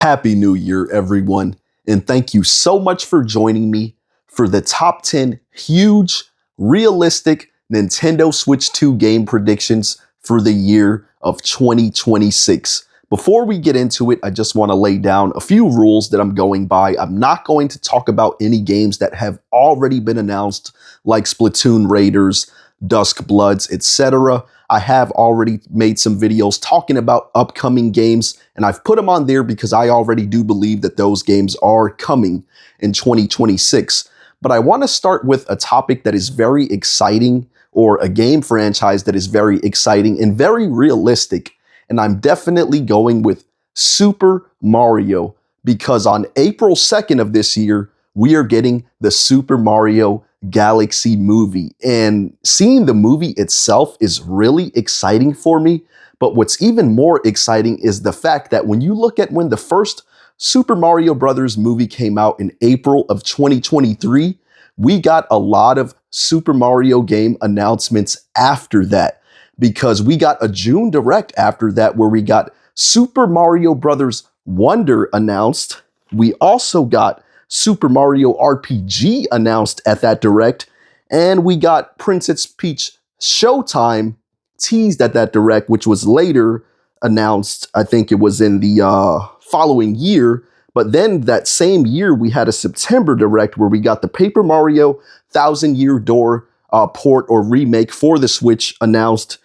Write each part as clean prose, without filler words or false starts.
Happy New Year, everyone. And thank you so much for joining me for the top 10 huge, realistic Nintendo Switch 2 game predictions for the year of 2026. Before we get into it, I just want to lay down a few rules that I'm going by. I'm not going to talk about any games that have already been announced, like Splatoon Raiders, Dusk Bloods, etc. I have already made some videos talking about upcoming games, and I've put them on there because I already do believe that those games are coming in 2026. But I want to start with a topic that is very exciting, or a game franchise that is very exciting and very realistic. And I'm definitely going with Super Mario, because on April 2nd of this year, we are getting the Super Mario Galaxy movie. And seeing the movie itself is really exciting for me. But what's even more exciting is the fact that when you look at when the first Super Mario Brothers movie came out in April of 2023, we got a lot of Super Mario game announcements after that, because we got a June Direct after that where we got Super Mario Brothers Wonder announced. We also got Super Mario RPG announced at that Direct, and we got Princess Peach Showtime teased at that Direct, which was later announced. I think it was in the following year. But then that same year, we had a September Direct where we got the Paper Mario Thousand Year Door port or remake for the Switch announced.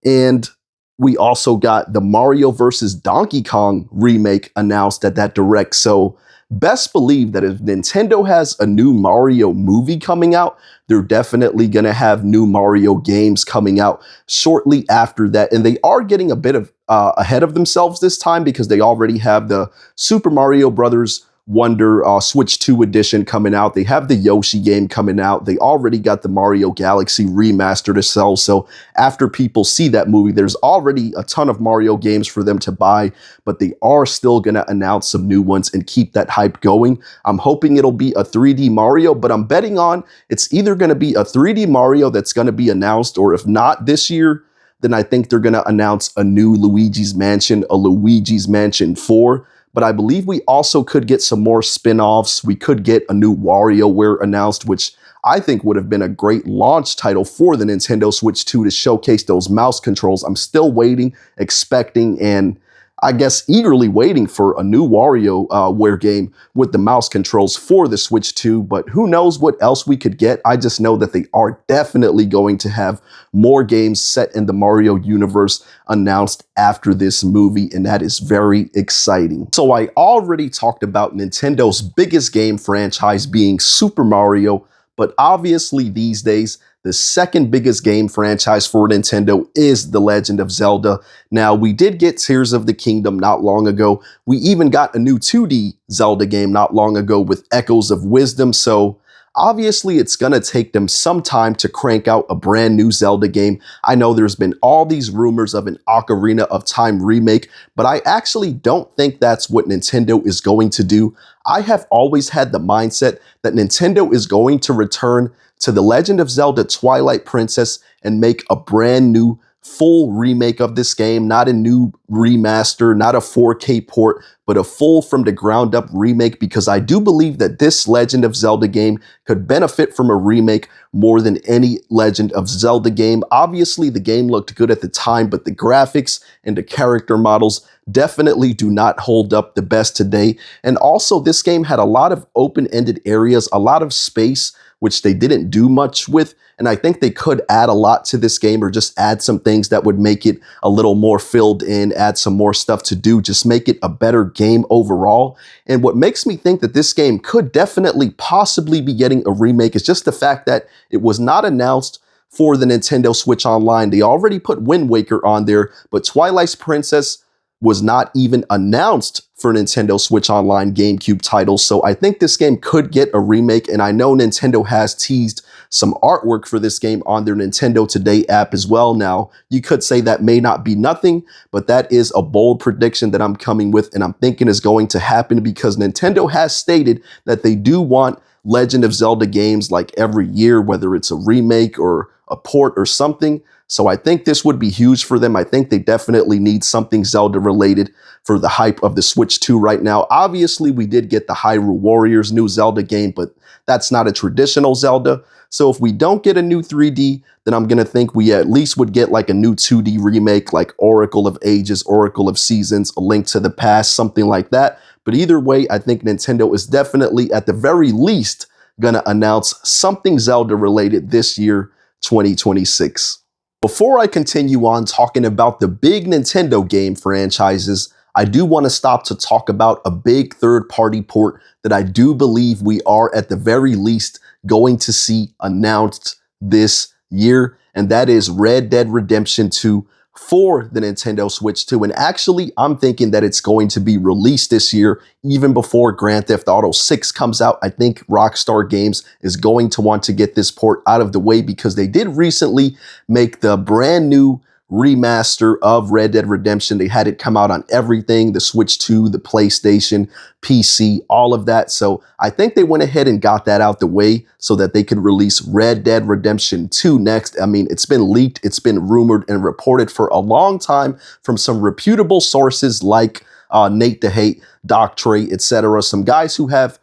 And we also got the Mario vs. Donkey Kong remake announced at that Direct. So best believe that if Nintendo has a new Mario movie coming out, they're definitely going to have new Mario games coming out shortly after that. And they are getting a bit of ahead of themselves this time, because they already have the Super Mario Brothers Wonder Switch 2 edition coming out. They have the Yoshi game coming out. They already got the Mario Galaxy remaster to sell. So after people see that movie, there's already a ton of Mario games for them to buy, but they are still going to announce some new ones and keep that hype going. I'm hoping it'll be a 3D Mario, but I'm betting on it's either going to be a 3D Mario that's going to be announced, or if not this year, then I think they're going to announce a new Luigi's Mansion, a Luigi's Mansion 4. But I believe we also could get some more spin-offs. We could get a new WarioWare announced, which I think would have been a great launch title for the Nintendo Switch 2 to showcase those mouse controls. I'm still waiting, expecting, and I guess eagerly waiting for a new WarioWare game with the mouse controls for the Switch 2, but who knows what else we could get. I just know that they are definitely going to have more games set in the Mario universe announced after this movie, and that is very exciting. So I already talked about Nintendo's biggest game franchise being Super Mario, but obviously these days, the second biggest game franchise for Nintendo is The Legend of Zelda. Now, we did get Tears of the Kingdom not long ago. We even got a new 2D Zelda game not long ago with Echoes of Wisdom. So obviously, it's going to take them some time to crank out a brand new Zelda game. I know there's been all these rumors of an Ocarina of Time remake, but I actually don't think that's what Nintendo is going to do. I have always had the mindset that Nintendo is going to return to The Legend of Zelda Twilight Princess and make a brand new full remake of this game, not a new remaster, not a 4K port, but a full from the ground up remake, because I do believe that this Legend of Zelda game could benefit from a remake more than any Legend of Zelda game. Obviously, the game looked good at the time, but the graphics and the character models definitely do not hold up the best today. And also, this game had a lot of open-ended areas, a lot of space, which they didn't do much with. And I think they could add a lot to this game, or just add some things that would make it a little more filled in, add some more stuff to do, just make it a better game overall. And what makes me think that this game could definitely possibly be getting a remake is just the fact that it was not announced for the Nintendo Switch Online. They already put Wind Waker on there, but Twilight Princess was not even announced for Nintendo Switch Online GameCube titles. So I think this game could get a remake, and I know Nintendo has teased some artwork for this game on their Nintendo Today app as well. Now, you could say that may not be nothing, but that is a bold prediction that I'm coming with, and I'm thinking is going to happen, because Nintendo has stated that they do want Legend of Zelda games like every year, whether it's a remake or a port or something. So I think this would be huge for them. I think they definitely need something Zelda related for the hype of the Switch 2 right now. Obviously, we did get the Hyrule Warriors new Zelda game, but that's not a traditional Zelda. So if we don't get a new 3D, then I'm going to think we at least would get like a new 2D remake, like Oracle of Ages, Oracle of Seasons, A Link to the Past, something like that. But either way, I think Nintendo is definitely, at the very least, going to announce something Zelda related this year, 2026. Before I continue on talking about the big Nintendo game franchises, I do want to stop to talk about a big third-party port that I do believe we are at the very least going to see announced this year, and that is Red Dead Redemption 2 for the Nintendo Switch 2. And actually, I'm thinking that it's going to be released this year, even before Grand Theft Auto 6 comes out. I think Rockstar Games is going to want to get this port out of the way because they did recently make the brand new remaster of Red Dead Redemption. They had it come out on everything, the Switch 2, the PlayStation, PC, all of that. So I think they went ahead and got that out the way so that they could release Red Dead Redemption 2 next. I mean, it's been leaked, it's been rumored and reported for a long time from some reputable sources like Nate the Hate, Doc Trey, etc. Some guys who have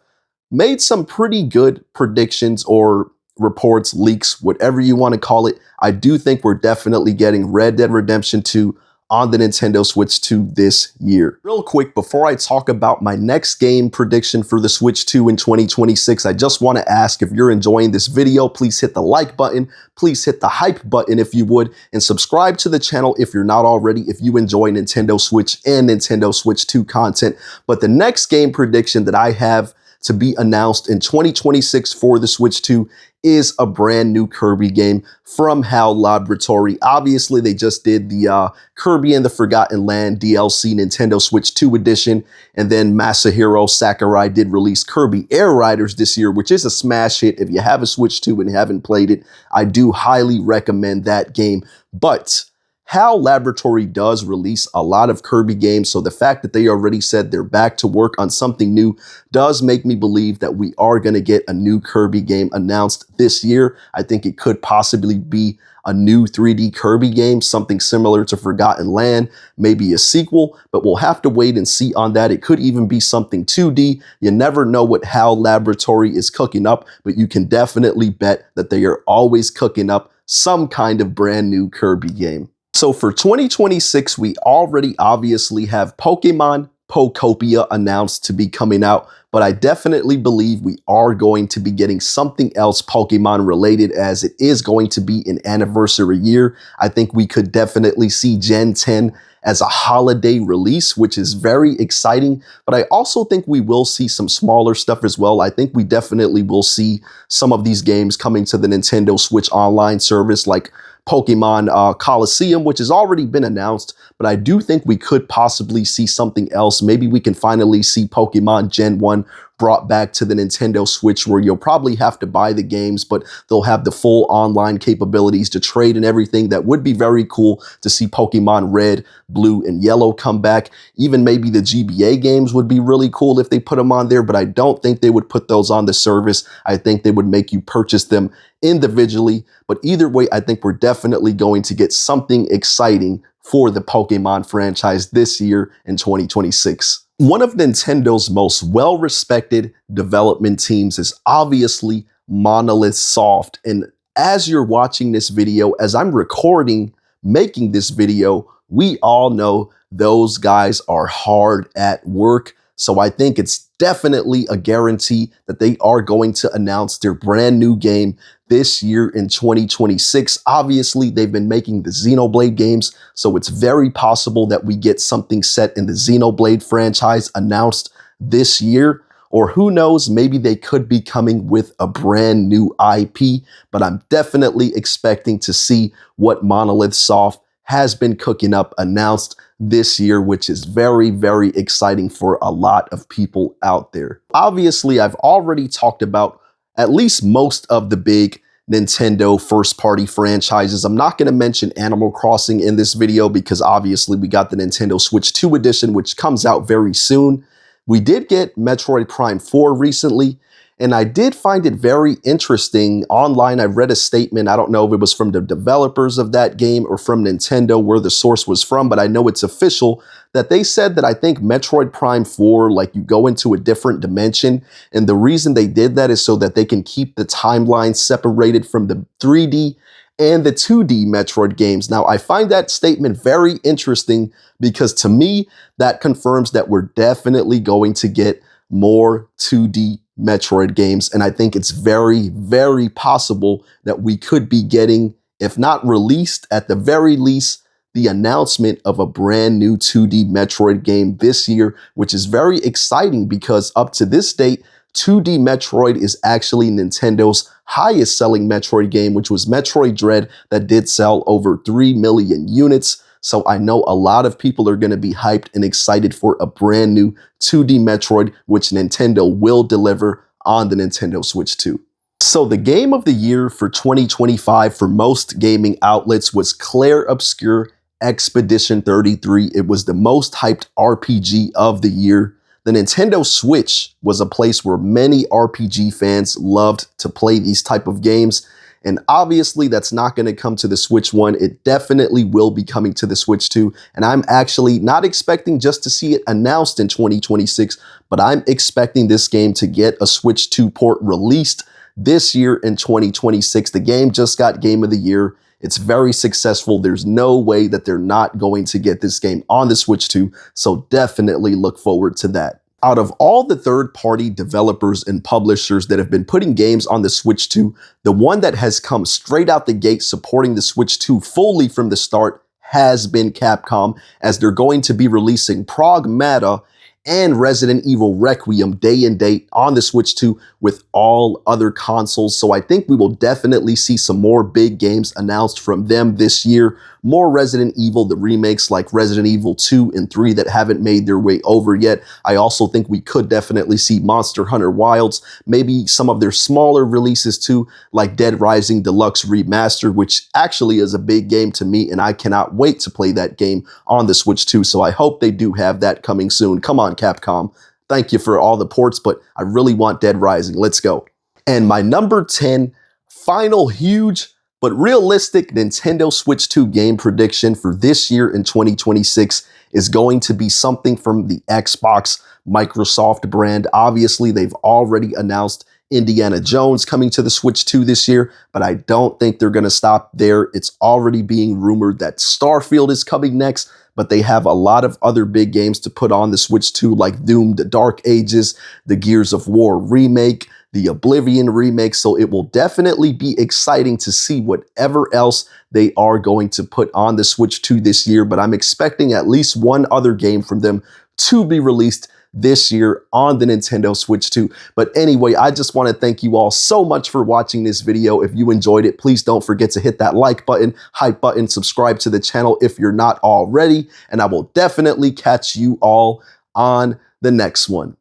made some pretty good predictions or reports, leaks, whatever you want to call it. I do think we're definitely getting Red Dead Redemption 2 on the Nintendo Switch 2 this year. Real quick, before I talk about my next game prediction for the Switch 2 in 2026, I just want to ask, if you're enjoying this video, please hit the like button, please hit the hype button if you would, and subscribe to the channel if you're not already, if you enjoy Nintendo Switch and Nintendo Switch 2 content. But the next game prediction that I have to be announced in 2026 for the Switch 2 is a brand new Kirby game from HAL Laboratory. Obviously, they just did the Kirby and the Forgotten Land DLC Nintendo Switch 2 edition, and then Masahiro Sakurai did release Kirby Air Riders this year, which is a smash hit. If you have a Switch 2 and haven't played it, I do highly recommend that game. But HAL Laboratory does release a lot of Kirby games, so the fact that they already said they're back to work on something new does make me believe that we are going to get a new Kirby game announced this year. I think it could possibly be a new 3D Kirby game, something similar to Forgotten Land, maybe a sequel, but we'll have to wait and see on that. It could even be something 2D. You never know what HAL Laboratory is cooking up, but you can definitely bet that they are always cooking up some kind of brand new Kirby game. So for 2026, we already obviously have Pokemon Pokopia announced to be coming out, but I definitely believe we are going to be getting something else Pokemon related, as it is going to be an anniversary year. I think we could definitely see Gen 10 as a holiday release, which is very exciting, but I also think we will see some smaller stuff as well. I think we definitely will see some of these games coming to the Nintendo Switch Online service, like Pokemon Coliseum, which has already been announced, but I do think we could possibly see something else. Maybe we can finally see Pokemon Gen 1 brought back to the Nintendo Switch, where you'll probably have to buy the games, but they'll have the full online capabilities to trade and everything. That would be very cool to see Pokemon Red, Blue, and Yellow come back. Even maybe the GBA games would be really cool if they put them on there, but I don't think they would put those on the service. I think they would make you purchase them individually. But either way, I think we're definitely going to get something exciting for the Pokemon franchise this year in 2026. One of Nintendo's most well-respected development teams is obviously Monolith Soft. And as you're watching this video, as I'm recording, making this video, we all know those guys are hard at work. So I think it's definitely a guarantee that they are going to announce their brand new game this year in 2026. Obviously, they've been making the Xenoblade games, so it's very possible that we get something set in the Xenoblade franchise announced this year. Or who knows, maybe they could be coming with a brand new IP, but I'm definitely expecting to see what Monolith Soft has been cooking up announced this year, which is very, very exciting for a lot of people out there. Obviously, I've already talked about at least most of the big Nintendo first-party franchises. I'm not going to mention Animal Crossing in this video because obviously we got the Nintendo Switch 2 edition, which comes out very soon. We did get Metroid Prime 4 recently, And I did find it very interesting. Online, I read a statement. I don't know if it was from the developers of that game or from Nintendo, where the source was from, but I know it's official, that they said that I think Metroid Prime 4, like you go into a different dimension. And the reason they did that is so that they can keep the timeline separated from the 3D and the 2D Metroid games. Now, I find that statement very interesting because to me, that confirms that we're definitely going to get more 2D Metroid games. And I think it's very, very possible that we could be getting, if not released, at the very least, the announcement of a brand new 2D Metroid game this year, which is very exciting because up to this date, 2D Metroid is actually Nintendo's highest selling Metroid game, which was Metroid Dread, that did sell over 3 million units. So I know a lot of people are going to be hyped and excited for a brand new 2D Metroid, which Nintendo will deliver on the Nintendo Switch 2. So the game of the year for 2025 for most gaming outlets was Clair Obscur Expedition 33. It was the most hyped RPG of the year. The Nintendo Switch was a place where many RPG fans loved to play these type of games. And obviously that's not going to come to the Switch 1. It definitely will be coming to the Switch 2. And I'm actually not expecting just to see it announced in 2026, but I'm expecting this game to get a Switch 2 port released this year in 2026. The game just got Game of the Year. It's very successful. There's no way that they're not going to get this game on the Switch 2, so definitely look forward to that. Out of all the third-party developers and publishers that have been putting games on the Switch 2, the one that has come straight out the gate supporting the Switch 2 fully from the start has been Capcom, as they're going to be releasing Pragmata and Resident Evil Requiem day and date on the Switch 2 with all other consoles. So I think we will definitely see some more big games announced from them this year. More Resident Evil, the remakes like Resident Evil 2 and 3 that haven't made their way over yet. I also think we could definitely see Monster Hunter Wilds, maybe some of their smaller releases too, like Dead Rising Deluxe Remastered, which actually is a big game to me, and I cannot wait to play that game on the Switch 2. So I hope they do have that coming soon. Come on, Capcom. Thank you for all the ports, but I really want Dead Rising. Let's go. And my number 10 final huge but realistic Nintendo Switch 2 game prediction for this year in 2026 is going to be something from the Xbox Microsoft brand. Obviously, they've already announced Indiana Jones coming to the Switch 2 this year, but I don't think they're going to stop there. It's already being rumored that Starfield is coming next, but they have a lot of other big games to put on the Switch 2, like Doom: The Dark Ages, the Gears of War remake, the Oblivion remake. So it will definitely be exciting to see whatever else they are going to put on the Switch 2 this year, but I'm expecting at least one other game from them to be released this year on the Nintendo Switch 2. But anyway, I just want to thank you all so much for watching this video. If you enjoyed it, please don't forget to hit that like button, hype button, subscribe to the channel if you're not already, and I will definitely catch you all on the next one.